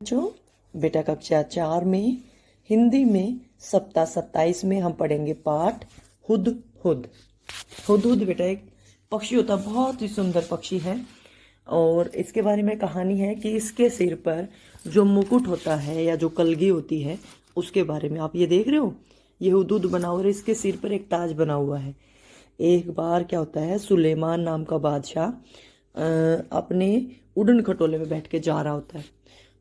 बच्चों, बेटा कक्षा 4 में हिंदी में सप्ताह 27 में हम पढ़ेंगे पाठ हुदहुद। हुदहुद बेटा एक पक्षी होता है, बहुत ही सुंदर पक्षी है। और इसके बारे में कहानी है कि इसके सिर पर जो मुकुट होता है या जो कलगी होती है उसके बारे में। आप ये देख रहे हो, ये हुदहुद बना हुआ है, इसके सिर पर एक ताज बना हुआ है। एक बार क्या होता है, सुलेमान नाम का बादशाह अपने उड़न खटोले में बैठ के जा रहा होता है।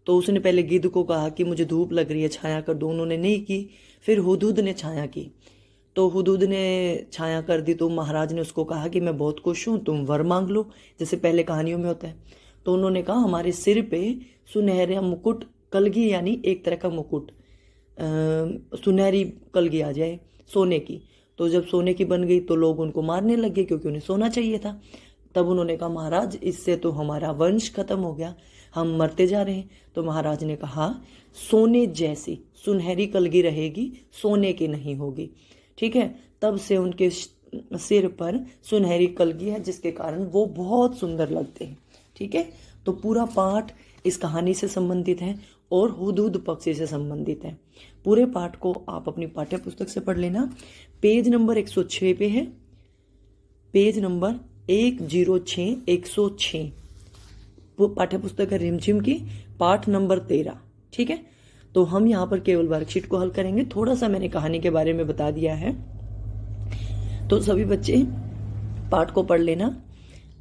तो उसने पहले गिद्ध को कहा कि मुझे धूप लग रही है, छाया कर दो। उन्होंने नहीं की। फिर हुदहुद ने छाया की, तो हुदहुद ने छाया कर दी। तो महाराज ने उसको कहा कि मैं बहुत खुश हूँ, तुम वर मांग लो, जैसे पहले कहानियों में होता है। तो उन्होंने कहा हमारे सिर पे सुनहरा मुकुट, कलगी यानी एक तरह का मुकुट, सुनहरी कलगी आ जाए सोने की। तो जब सोने की बन गई तो लोग उनको मारने लगे, क्योंकि उन्हें सोना चाहिए था। तब उन्होंने कहा महाराज, इससे तो हमारा वंश खत्म हो गया, हम मरते जा रहे हैं। तो महाराज ने कहा सोने जैसी सुनहरी कलगी रहेगी, सोने की नहीं होगी। ठीक है। तब से उनके सिर पर सुनहरी कलगी है, जिसके कारण वो बहुत सुंदर लगते हैं। ठीक है। तो पूरा पाठ इस कहानी से संबंधित है और हुदहुद पक्षी से संबंधित है। पूरे पाठ को आप अपनी पाठ्य पुस्तक से पढ़ लेना। पेज नंबर 106 पे है, पेज नंबर 106 106 पाठ्य पुस्तक है रिमझिम की, पाठ नंबर 13। ठीक है। तो हम यहाँ पर केवल वर्कशीट को हल करेंगे। थोड़ा सा मैंने कहानी के बारे में बता दिया है, तो सभी बच्चे पाठ को पढ़ लेना।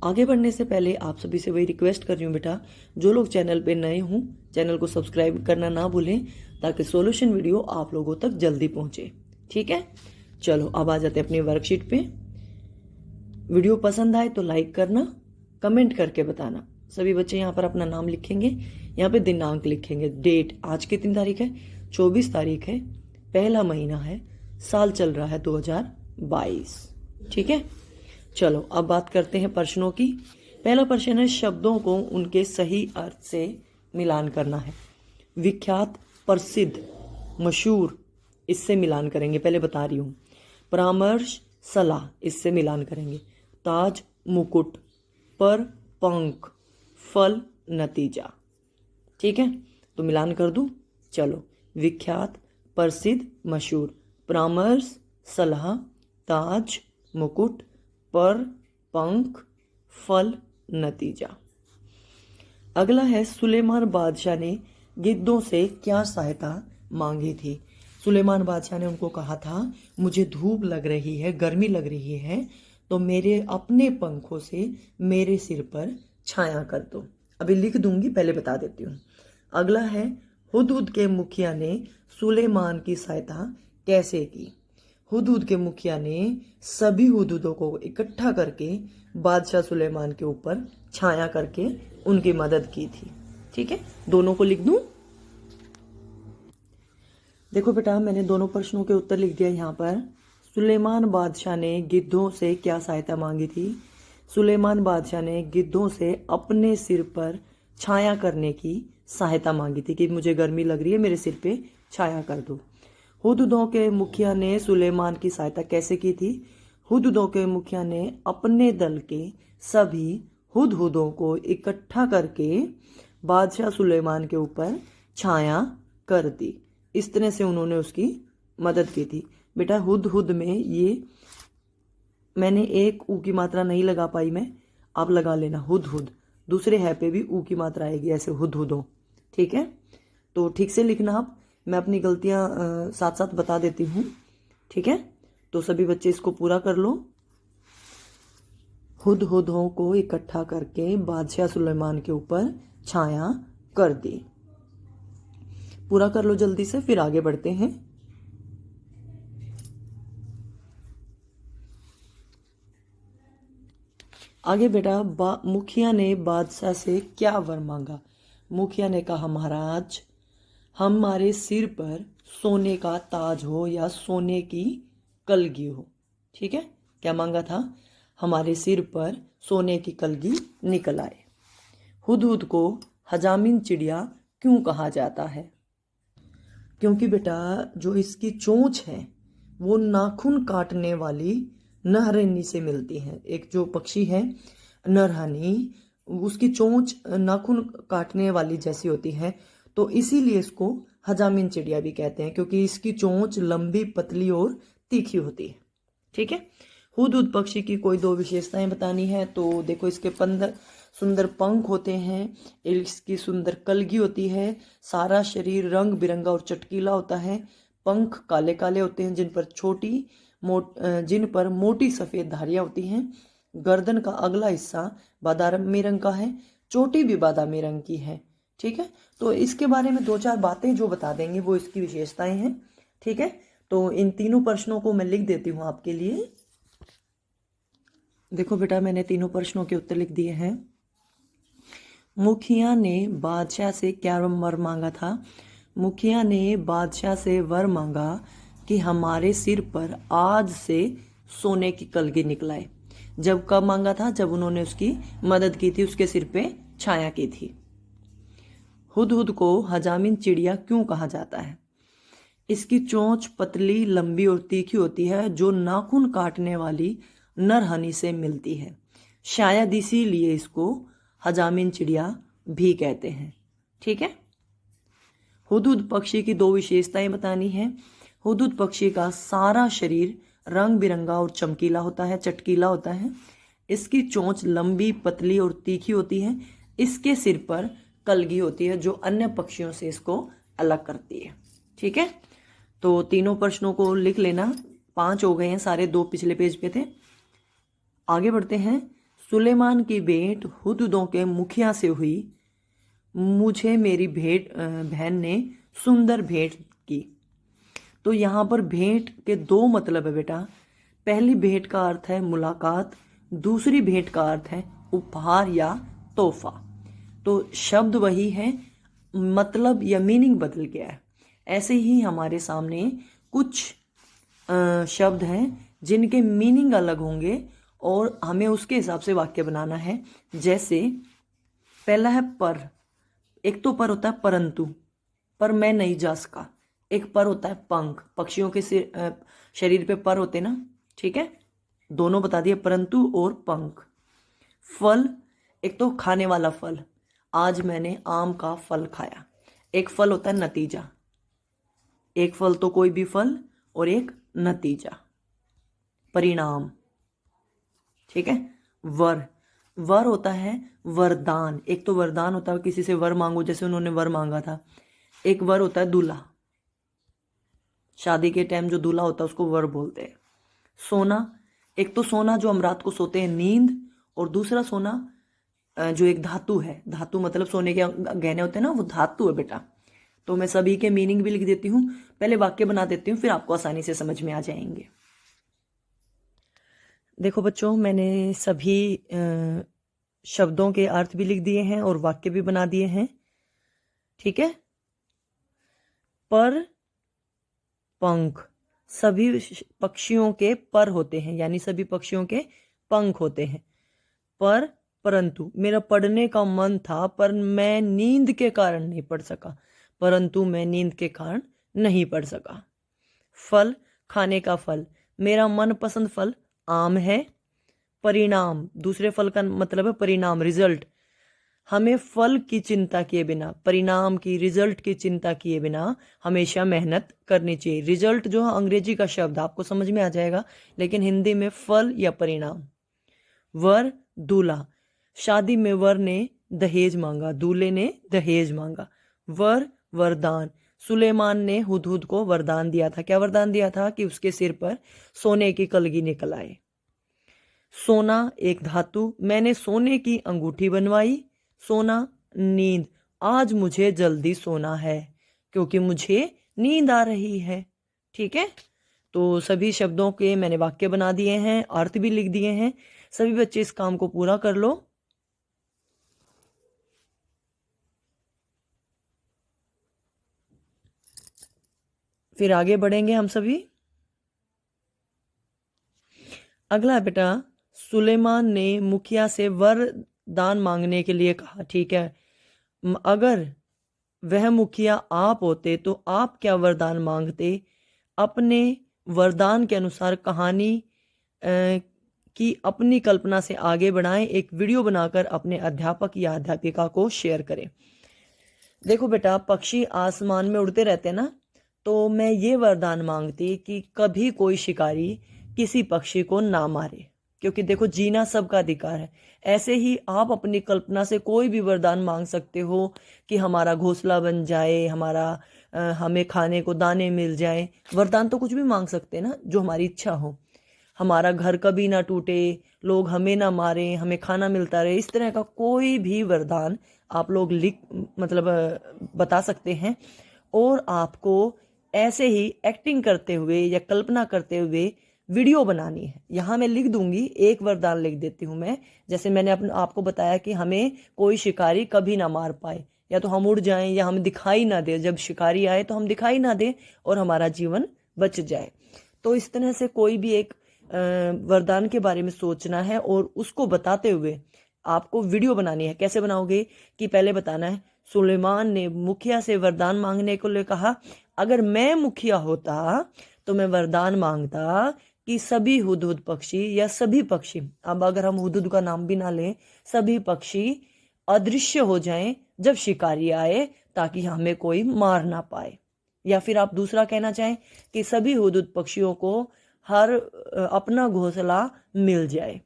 आगे बढ़ने से पहले आप सभी से वही रिक्वेस्ट कर रही हूँ बेटा, जो लोग चैनल पे नए हों चैनल को सब्सक्राइब करना ना भूलें, ताकि सॉल्यूशन वीडियो आप लोगों तक जल्दी पहुंचे। ठीक है। चलो अब आ जाते हैं अपनी वर्कशीट पे। वीडियो पसंद आए तो लाइक करना, कमेंट करके बताना। सभी बच्चे यहाँ पर अपना नाम लिखेंगे, यहाँ पे दिनांक लिखेंगे, डेट आज कितनी तारीख है, 24 तारीख है, पहला महीना है, साल चल रहा है 2022। ठीक है। चलो अब बात करते हैं प्रश्नों की। पहला प्रश्न है, शब्दों को उनके सही अर्थ से मिलान करना है। विख्यात, प्रसिद्ध, मशहूर, इससे मिलान करेंगे, पहले बता रही हूँ। परामर्श, सलाह, इससे मिलान करेंगे। ताज, मुकुट, पर, पंख, फल, नतीजा। ठीक है। तो मिलान कर दूं। चलो, विख्यात, प्रसिद्ध, मशहूर, परामर्श, सलाह, ताज, मुकुट, पर, पंख, फल, नतीजा। अगला है, सुलेमान बादशाह ने गिद्धों से क्या सहायता मांगी थी। सुलेमान बादशाह ने उनको कहा था मुझे धूप लग रही है, गर्मी लग रही है, तो मेरे अपने पंखों से मेरे सिर पर छाया कर दो। अभी लिख दूंगी, पहले बता देती हूँ। अगला है, हुदहुद के मुखिया ने सुलेमान की सहायता कैसे की। हुदहुद के मुखिया ने सभी हुदहुदों को इकट्ठा करके बादशाह सुलेमान के ऊपर छाया करके उनकी मदद की थी। ठीक है। दोनों को लिख दूं। देखो बेटा, मैंने दोनों प्रश्नों के उत्तर लिख दिया यहाँ पर। सुलेमान बादशाह ने गिद्धों से क्या सहायता मांगी थी। सुलेमान बादशाह ने गिद्धों से अपने सिर पर छाया करने की सहायता मांगी थी कि मुझे गर्मी लग रही है, मेरे सिर पे छाया कर दो। हुदहुदों के मुखिया ने सुलेमान की सहायता कैसे की थी। हुदहुदों के मुखिया ने अपने दल के सभी हुदहुदों को इकट्ठा करके बादशाह सुलेमान के ऊपर छाया कर दी। इस तरह से उन्होंने उसकी मदद की थी। बेटा हुदहुद में ये मैंने एक ऊ की मात्रा नहीं लगा पाई मैं, आप लगा लेना हुदहुद। दूसरे है पे भी ऊ की मात्रा आएगी, ऐसे हुदहुदों। ठीक है। तो ठीक से लिखना आप, मैं अपनी गलतियां साथ साथ बता देती हूँ। ठीक है। तो सभी बच्चे इसको पूरा कर लो। हुदहुदों को इकट्ठा करके बादशाह सुलेमान के ऊपर छाया कर दी। पूरा कर लो जल्दी से, फिर आगे बढ़ते हैं। आगे बेटा, मुखिया ने बादशाह से क्या वर मांगा। मुखिया ने कहा महाराज, हमारे सिर पर सोने का ताज हो या सोने की कलगी हो। ठीक है। क्या मांगा था, हमारे सिर पर सोने की कलगी निकल आए। हुदहुद को हजामिन चिड़िया क्यों कहा जाता है। क्योंकि बेटा जो इसकी चोंच है वो नाखून काटने वाली नरहनी से मिलती है। एक जो पक्षी है नरहनी, उसकी चोंच नाखून काटने वाली जैसी होती है, तो इसीलिए इसको हजामिन चिड़िया भी कहते हैं, क्योंकि इसकी चोंच लंबी, पतली और तीखी होती है। ठीक है। हुदहुद पक्षी की कोई दो विशेषताएं बतानी है तो देखो, इसके सुंदर पंख होते हैं, इसकी सुंदर कलगी होती है, सारा शरीर रंग बिरंगा और चटकीला होता है, पंख काले काले होते हैं जिन पर मोटी सफ़ेद धारियां होती हैं, गर्दन का अगला हिस्सा बादामी रंग का है, चोटी भी बादामी रंग की है। ठीक है। तो इसके बारे में दो चार बातें जो बता देंगे वो इसकी विशेषताएं हैं। ठीक है। तो इन तीनों प्रश्नों को मैं लिख देती हूँ आपके लिए। देखो बेटा, मैंने तीनों प्रश्नों के उत्तर लिख दिए हैं। मुखिया ने बादशाह से क्या वर मांगा था? मुखिया ने बादशाह से वर मांगा कि हमारे सिर पर आज से सोने की कलगी निकलाए। जब कब मांगा था? जब उन्होंने उसकी मदद की थी, उसके सिर पे छाया की थी। हुदहुद को हजामिन चिड़िया क्यों कहा जाता है? इसकी चोंच पतली, लंबी और तीखी होती है, जो नाखून काटने वाली नरहनी से मिलती है। शायद इसीलिए इसको हजामिन चिड़िया भी कहते हैं। ठीक है। हुदहुद पक्षी की दो विशेषताएं बतानी है। हुदहुद पक्षी का सारा शरीर रंग बिरंगा और चमकीला होता है, चटकीला होता है। इसकी चोंच लंबी, पतली और तीखी होती है। इसके सिर पर कलगी होती है, जो अन्य पक्षियों से इसको अलग करती है। ठीक है। तो तीनों प्रश्नों को लिख लेना। 5 हो गए हैं, सारे 2 पिछले पेज पे थे। आगे बढ़ते हैं। सुलेमान की भेंट हुदहुदों के मुखिया से हुई। मुझे मेरी बहन ने सुंदर भेंट की। तो यहाँ पर भेंट के 2 मतलब है बेटा। पहली भेंट का अर्थ है मुलाकात, दूसरी भेंट का अर्थ है उपहार या तोहफा। तो शब्द वही है, मतलब या मीनिंग बदल गया है। ऐसे ही हमारे सामने कुछ शब्द हैं जिनके मीनिंग अलग होंगे और हमें उसके हिसाब से वाक्य बनाना है। जैसे पहला है पर। एक तो पर होता है परंतु, पर मैं नहीं जा सका। एक पर होता है पंख, पक्षियों के शरीर पे पर होते ना। ठीक है। दोनों बता दिए, परंतु और पंख। फल, एक तो खाने वाला फल, आज मैंने आम का फल खाया। एक फल होता है नतीजा, एक फल तो कोई भी फल और एक नतीजा, परिणाम। ठीक है। वर, वर होता है वरदान। एक तो वरदान होता है, किसी से वर मांगो, जैसे उन्होंने वर मांगा था। एक वर होता है दूल्हा, शादी के टाइम जो दूल्हा होता है उसको वर बोलते हैं। सोना, एक तो सोना जो हम रात को सोते हैं, नींद, और दूसरा सोना जो एक धातु है। धातु मतलब सोने के गहने होते हैं ना, वो धातु है बेटा। तो मैं सभी के मीनिंग भी लिख देती हूँ, पहले वाक्य बना देती हूँ, फिर आपको आसानी से समझ में आ जाएंगे। देखो बच्चों, मैंने सभी शब्दों के अर्थ भी लिख दिए हैं और वाक्य भी बना दिए हैं। ठीक है। पर, पंख, सभी पक्षियों के पर होते हैं, यानी सभी पक्षियों के पंख होते हैं। पर, परंतु, मेरा पढ़ने का मन था पर मैं नींद के कारण नहीं पढ़ सका। परंतु मैं नींद के कारण नहीं पढ़ सका। फल, खाने का फल, मेरा मनपसंद फल आम है। परिणाम, दूसरे फल का मतलब है परिणाम, रिजल्ट। हमें फल की चिंता किए बिना, परिणाम की, रिजल्ट की चिंता किए बिना हमेशा मेहनत करनी चाहिए। रिजल्ट जो है अंग्रेजी का शब्द, आपको समझ में आ जाएगा, लेकिन हिंदी में फल या परिणाम। वर, दूल्हा, शादी में वर ने दहेज मांगा, दूल्हे ने दहेज मांगा। वर, वरदान, सुलेमान ने हुदहुद को वरदान दिया था। क्या वरदान दिया था? कि उसके सिर पर सोने की कलगी निकल आए। सोना, एक धातु, मैंने सोने की अंगूठी बनवाई। सोना, नींद, आज मुझे जल्दी सोना है क्योंकि मुझे नींद आ रही है। ठीक है। तो सभी शब्दों के मैंने वाक्य बना दिए हैं, अर्थ भी लिख दिए हैं। सभी बच्चे इस काम को पूरा कर लो। फिर आगे बढ़ेंगे हम सभी। अगला बेटा, सुलेमान ने मुखिया से वरदान मांगने के लिए कहा। ठीक है। अगर वह मुखिया आप होते तो आप क्या वरदान मांगते? अपने वरदान के अनुसार कहानी की अपनी कल्पना से आगे बढ़ाएं। एक वीडियो बनाकर अपने अध्यापक या अध्यापिका को शेयर करें। देखो बेटा, पक्षी आसमान में उड़ते रहते हैं ना, तो मैं ये वरदान मांगती कि कभी कोई शिकारी किसी पक्षी को ना मारे, क्योंकि देखो जीना सबका अधिकार है। ऐसे ही आप अपनी कल्पना से कोई भी वरदान मांग सकते हो कि हमारा घोंसला बन जाए, हमें खाने को दाने मिल जाए। वरदान तो कुछ भी मांग सकते हैं ना, जो हमारी इच्छा हो। हमारा घर कभी ना टूटे, लोग हमें ना मारे, हमें खाना मिलता रहे, इस तरह का कोई भी वरदान आप लोग बता सकते हैं। और आपको ऐसे ही एक्टिंग करते हुए या कल्पना करते हुए वीडियो बनानी है। यहाँ मैं लिख दूंगी, एक वरदान लिख देती हूँ मैं। जैसे मैंने आपको बताया कि हमें कोई शिकारी कभी ना मार पाए, या तो हम उड़ जाएं या हम दिखाई ना दे, जब शिकारी आए तो हम दिखाई ना दे और हमारा जीवन बच जाए। तो इस तरह से कोई भी एक वरदान के बारे में सोचना है और उसको बताते हुए आपको वीडियो बनानी है। कैसे बनाओगे कि पहले बताना है, सुलेमान ने मुखिया से वरदान मांगने को लिए कहा, अगर मैं मुखिया होता तो मैं वरदान मांगता कि सभी हुदहुद पक्षी या सभी पक्षी, अब अगर हम हुदहुद का नाम भी ना लें, सभी पक्षी अदृश्य हो जाएं जब शिकारी आए, ताकि हमें कोई मार ना पाए। या फिर आप दूसरा कहना चाहें कि सभी हुदहुद पक्षियों को अपना घोंसला मिल जाए।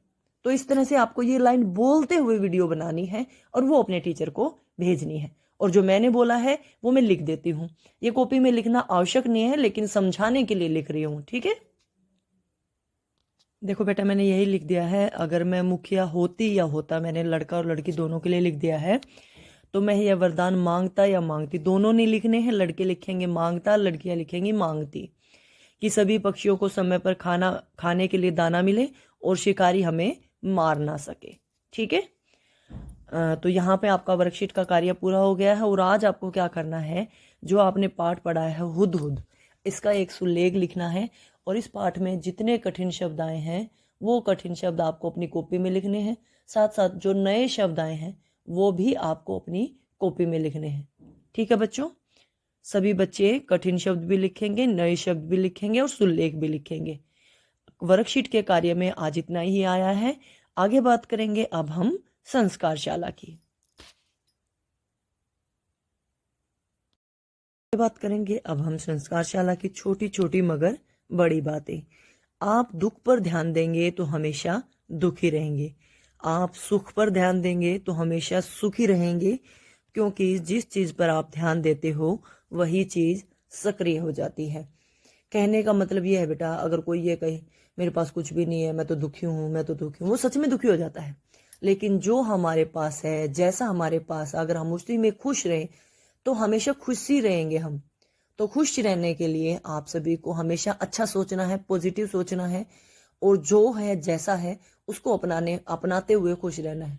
तो इस तरह से आपको ये लाइन बोलते हुए वीडियो बनानी है और वो अपने टीचर को भेजनी है। और जो मैंने बोला है वो मैं लिख देती हूँ। ये कॉपी में लिखना आवश्यक नहीं है, लेकिन समझाने के लिए लिख रही हूँ, ठीक है। देखो बेटा, मैंने यही लिख दिया है, अगर मैं मुखिया होती या होता, मैंने लड़का और लड़की दोनों के लिए लिख दिया है। तो मैं यह वरदान मांगता या मांगती, दोनों ने लिखने हैं। लड़के लिखेंगे मांगता, लड़कियां लिखेंगी मांगती, कि सभी पक्षियों को समय पर खाने के लिए दाना मिले और शिकारी हमें मार ना सके, ठीक है। तो यहाँ पे आपका वर्कशीट का कार्य पूरा हो गया है। और आज आपको क्या करना है, जो आपने पाठ पढ़ा है हुदहुद, इसका एक सुलेख लिखना है। और इस पाठ में जितने कठिन शब्द आए हैं वो कठिन शब्द आपको अपनी कॉपी में लिखने हैं। साथ साथ जो नए शब्द आए हैं वो भी आपको अपनी कॉपी में लिखने हैं, ठीक है बच्चों। सभी बच्चे कठिन शब्द भी लिखेंगे, नए शब्द भी लिखेंगे और सुलेख भी लिखेंगे। वर्कशीट के कार्य में आज इतना ही आया है। आगे बात करेंगे अब हम संस्कारशाला की। बात करेंगे अब हम संस्कारशाला की छोटी छोटी मगर बड़ी बातें। आप दुख पर ध्यान देंगे तो हमेशा दुखी रहेंगे, आप सुख पर ध्यान देंगे तो हमेशा सुखी रहेंगे, क्योंकि जिस चीज पर आप ध्यान देते हो वही चीज सक्रिय हो जाती है। कहने का मतलब यह है बेटा, अगर कोई ये कहे मेरे पास कुछ भी नहीं है, मैं तो दुखी हूँ, मैं तो दुखी हूँ, वो सच में दुखी हो जाता है। लेकिन जो हमारे पास है, जैसा हमारे पास, अगर हम उसी में खुश रहें तो हमेशा खुशी रहेंगे हम। तो खुश रहने के लिए आप सभी को हमेशा अच्छा सोचना है, पॉजिटिव सोचना है, और जो है जैसा है उसको अपनाते हुए खुश रहना है।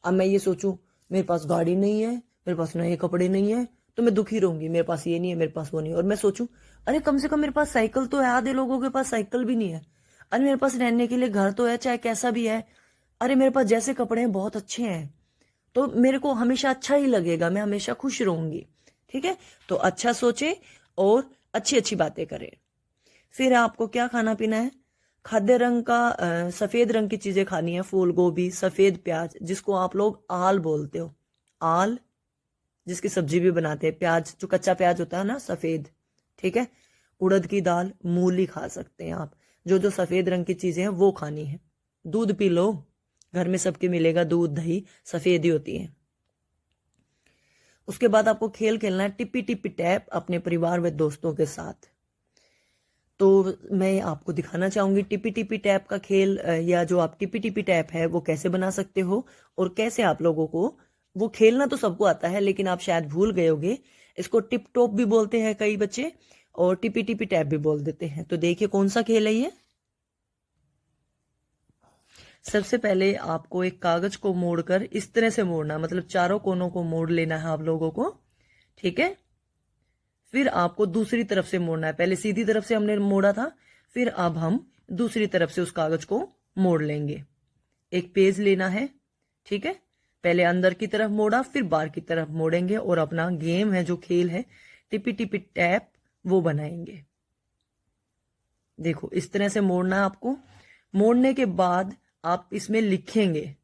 अब मैं ये सोचूं मेरे पास गाड़ी नहीं है, मेरे पास नए कपड़े नहीं है, तो मैं दुखी रहूंगी, मेरे पास ये नहीं है, मेरे पास वो नहीं है। और मैं सोचूं अरे कम से कम मेरे पास साइकिल तो है, आधे लोगों के पास साइकिल भी नहीं है। अरे मेरे पास रहने के लिए घर तो है, चाहे कैसा भी है। अरे मेरे पास जैसे कपड़े हैं बहुत अच्छे हैं, तो मेरे को हमेशा अच्छा ही लगेगा, मैं हमेशा खुश रहूंगी, ठीक है। तो अच्छा सोचे और अच्छी अच्छी बातें करें। फिर आपको क्या खाना पीना है, खाद्य रंग का सफेद रंग की चीजें खानी है, फूल गोभी, सफेद प्याज, जिसको आप लोग आल बोलते हो, आल, जिसकी सब्जी भी बनाते हैं, प्याज जो कच्चा प्याज होता है ना सफेद, ठीक है। उड़द की दाल, मूली खा सकते हैं आप। जो जो सफेद रंग की चीजें हैं वो खानी है। दूध पी लो, घर में सबके मिलेगा दूध, दही सफेद ही होती है। उसके बाद आपको खेल खेलना है टिप्पी टिप्पी टैप अपने परिवार व दोस्तों के साथ। तो मैं आपको दिखाना चाहूंगी टिप्पी टिप्पी टैप का खेल, या जो आप टिप्पी टिप्पी टैप है वो कैसे बना सकते हो और कैसे आप लोगों को, वो खेलना तो सबको आता है लेकिन आप शायद भूल गए होगे। इसको टिप टॉप भी बोलते हैं कई बच्चे, और टिप्पी टिप्पी टैप भी बोल देते हैं। तो देखिए कौन सा खेल है ये। सबसे पहले आपको एक कागज को मोड़कर इस तरह से मोड़ना, मतलब चारों कोनों को मोड़ लेना है आप लोगों को, ठीक है। फिर आपको दूसरी तरफ से मोड़ना है, पहले सीधी तरफ से हमने मोड़ा था, फिर अब हम दूसरी तरफ से उस कागज को मोड़ लेंगे। एक पेज लेना है, ठीक है। पहले अंदर की तरफ मोड़ा, फिर बाहर की तरफ मोड़ेंगे और अपना गेम है, जो खेल है टिपी टिपी टैप, वो बनाएंगे। देखो इस तरह से मोड़ना है आपको। मोड़ने के बाद आप इसमें लिखेंगे,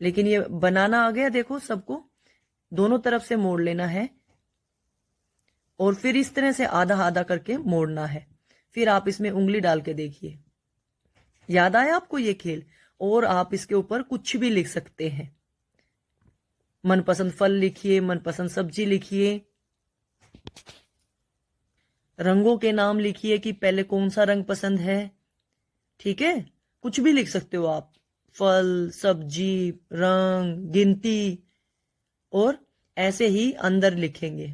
लेकिन ये बनाना आ गया देखो सबको। दोनों तरफ से मोड़ लेना है और फिर इस तरह से आधा आधा करके मोड़ना है। फिर आप इसमें उंगली डाल के देखिए। याद आया आपको ये खेल? और आप इसके ऊपर कुछ भी लिख सकते हैं। मनपसंद फल लिखिए, मनपसंद सब्जी लिखिए, रंगों के नाम लिखिए कि पहले कौन सा रंग पसंद है। ठीक है, कुछ भी लिख सकते हो आप, फल, सब्जी, रंग, गिनती। और ऐसे ही अंदर लिखेंगे,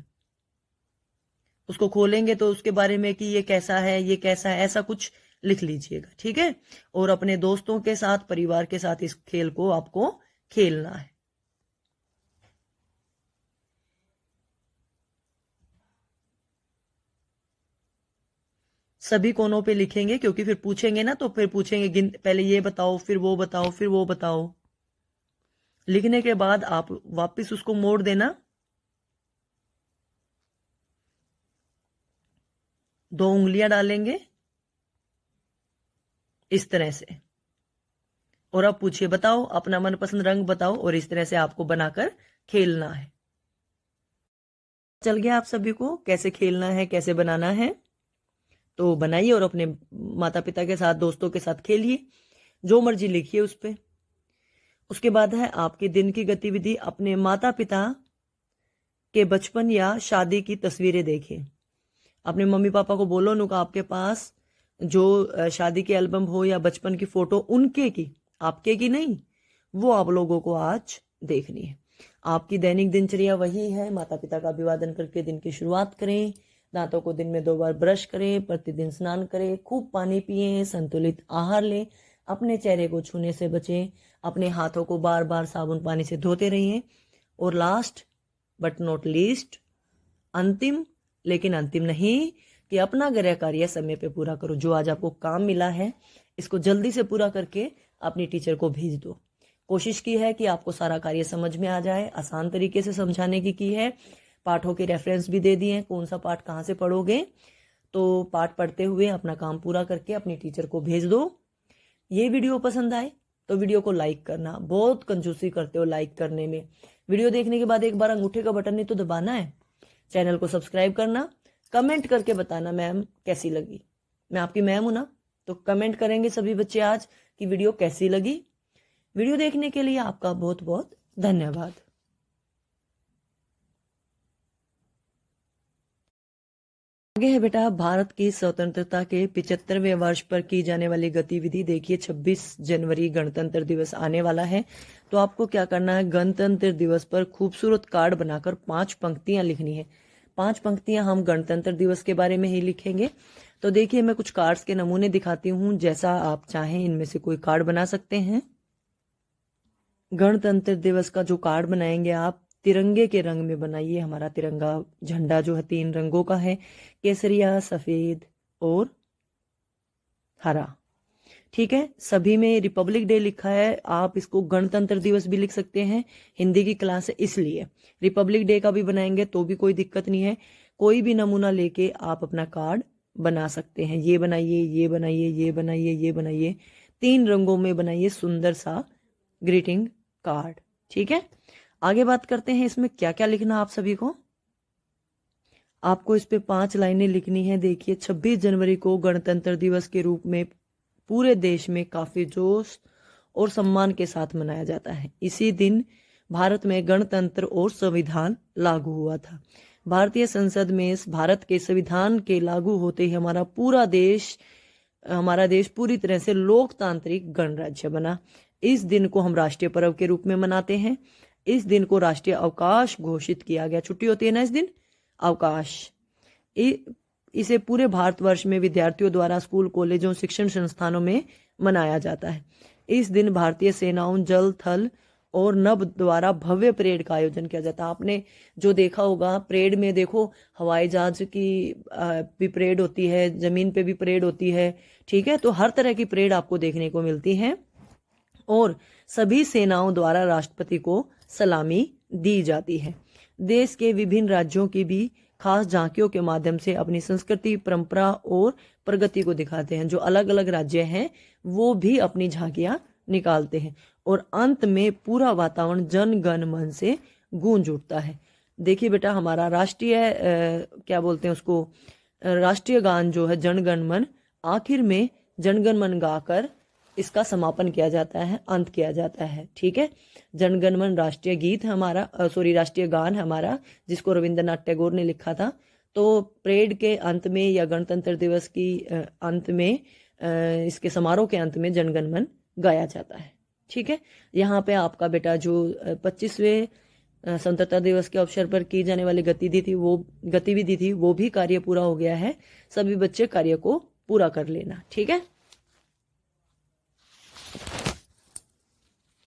उसको खोलेंगे तो उसके बारे में कि ये कैसा है, ये कैसा है, ऐसा कुछ लिख लीजिएगा। ठीक है, और अपने दोस्तों के साथ, परिवार के साथ इस खेल को आपको खेलना है। सभी कोनों पे लिखेंगे, क्योंकि फिर पूछेंगे ना, तो फिर पूछेंगे पहले ये बताओ, फिर वो बताओ, फिर वो बताओ। लिखने के बाद आप वापस उसको मोड़ देना, 2 उंगलियां डालेंगे इस तरह से, और अब पूछिए, बताओ अपना मनपसंद रंग बताओ, और इस तरह से आपको बनाकर खेलना है। चल गया आप सभी को कैसे खेलना है, कैसे बनाना है? तो बनाइए और अपने माता पिता के साथ, दोस्तों के साथ खेलिए, जो मर्जी लिखिए उस पे। उसके बाद है आपके दिन की गतिविधि। अपने माता पिता के बचपन या शादी की तस्वीरें देखें। अपने मम्मी पापा को बोलो नुका आपके पास जो शादी के एल्बम हो या बचपन की फोटो, उनके की, आपके की नहीं, वो आप लोगों को आज देखनी है। आपकी दैनिक दिनचर्या वही है, माता पिता का अभिवादन करके दिन की शुरुआत करें, दांतों को दिन में 2 बार ब्रश करें, प्रतिदिन स्नान करें, खूब पानी पिएं, संतुलित आहार लें, अपने चेहरे को छूने से बचें, अपने हाथों को बार बार साबुन पानी से धोते रहिए, और लास्ट बट नॉट लीस्ट, अंतिम लेकिन अंतिम नहीं, कि अपना गृह कार्य समय पे पूरा करो। जो आज आपको काम मिला है, इसको जल्दी से पूरा करके अपनी टीचर को भेज दो। कोशिश की है कि आपको सारा कार्य समझ में आ जाए, आसान तरीके से समझाने की है। पाठों के रेफरेंस भी दे दिए हैं, कौन सा पाठ कहाँ से पढ़ोगे। तो पाठ पढ़ते हुए अपना काम पूरा करके अपनी टीचर को भेज दो। ये वीडियो पसंद आए तो वीडियो को लाइक करना, बहुत कंजूसी करते हो लाइक करने में। वीडियो देखने के बाद एक बार अंगूठे का बटन नहीं तो दबाना है। चैनल को सब्सक्राइब करना, कमेंट करके बताना मैम कैसी लगी। मैं आपकी मैम हूं ना, तो कमेंट करेंगे सभी बच्चे आज कि वीडियो कैसी लगी। वीडियो देखने के लिए आपका बहुत बहुत धन्यवाद। आगे है बेटा भारत की स्वतंत्रता के 75वें वर्ष पर की जाने वाली गतिविधि। देखिए 26 जनवरी गणतंत्र दिवस आने वाला है, तो आपको क्या करना है, गणतंत्र दिवस पर खूबसूरत कार्ड बनाकर 5 पंक्तियां लिखनी है। 5 पंक्तियां हम गणतंत्र दिवस के बारे में ही लिखेंगे। तो देखिए मैं कुछ कार्ड्स के नमूने दिखाती हूँ, जैसा आप चाहें इनमें से कोई कार्ड बना सकते हैं। गणतंत्र दिवस का जो कार्ड बनाएंगे आप, तिरंगे के रंग में बनाइए। हमारा तिरंगा झंडा जो है 3 रंगों का है, केसरिया, सफेद और हरा। ठीक है, सभी में रिपब्लिक डे लिखा है, आप इसको गणतंत्र दिवस भी लिख सकते हैं। हिंदी की क्लास है इसलिए रिपब्लिक डे का भी बनाएंगे तो भी कोई दिक्कत नहीं है। कोई भी नमूना लेके आप अपना कार्ड बना सकते हैं। ये बनाइए, ये बनाइए, ये बनाइए, ये बनाइए, 3 रंगों में बनाइए सुंदर सा ग्रीटिंग कार्ड। ठीक है, आगे बात करते हैं इसमें क्या क्या लिखना आप सभी को। आपको इस पे 5 लाइनें लिखनी है। देखिए 26 जनवरी को गणतंत्र दिवस के रूप में पूरे देश में काफी जोश और सम्मान के साथ मनाया जाता है। इसी दिन भारत में गणतंत्र और संविधान लागू हुआ था। भारतीय संसद में भारत के संविधान के लागू होते ही हमारा देश पूरी तरह से लोकतांत्रिक गणराज्य बना। इस दिन को हम राष्ट्रीय पर्व के रूप में मनाते हैं। इस दिन को राष्ट्रीय अवकाश घोषित किया गया। छुट्टी होती है ना इस दिन, अवकाश। इसे पूरे भारतवर्ष में विद्यार्थियों द्वारा स्कूल, कॉलेजों, शिक्षण संस्थानों में मनाया जाता है। इस दिन भारतीय सेनाओं, जल, थल और नभ द्वारा भव्य परेड का आयोजन किया जाता है। आपने जो देखा होगा परेड में, देखो हवाई जहाज की भी परेड होती है, जमीन पे भी परेड होती है। ठीक है, तो हर तरह की परेड आपको देखने को मिलती है, और सभी सेनाओं द्वारा राष्ट्रपति को सलामी दी जाती है। देश के विभिन्न राज्यों की भी खास झांकियों के माध्यम से अपनी संस्कृति, परंपरा और प्रगति को दिखाते हैं। जो अलग अलग राज्य हैं वो भी अपनी झांकियां निकालते हैं, और अंत में पूरा वातावरण जन गण मन से गूंज उठता है। देखिए बेटा, हमारा राष्ट्रीय क्या बोलते हैं उसको, राष्ट्रीय गान जो है जन गण मन, आखिर में जन गण मन गाकर इसका समापन किया जाता है, अंत किया जाता है। ठीक है, जन गण मन राष्ट्रीय गीत हमारा, राष्ट्रीय गान हमारा, जिसको रविंद्रनाथ टैगोर ने लिखा था। तो परेड के अंत में या गणतंत्र दिवस की अंत में, इसके समारोह के अंत में जनगण मन गाया जाता है। ठीक है, यहाँ पे आपका बेटा जो 25वें स्वतंत्रता दिवस के अवसर पर की जाने वाली गतिविधि थी वो भी कार्य पूरा हो गया है। सभी बच्चे कार्य को पूरा कर लेना। ठीक है।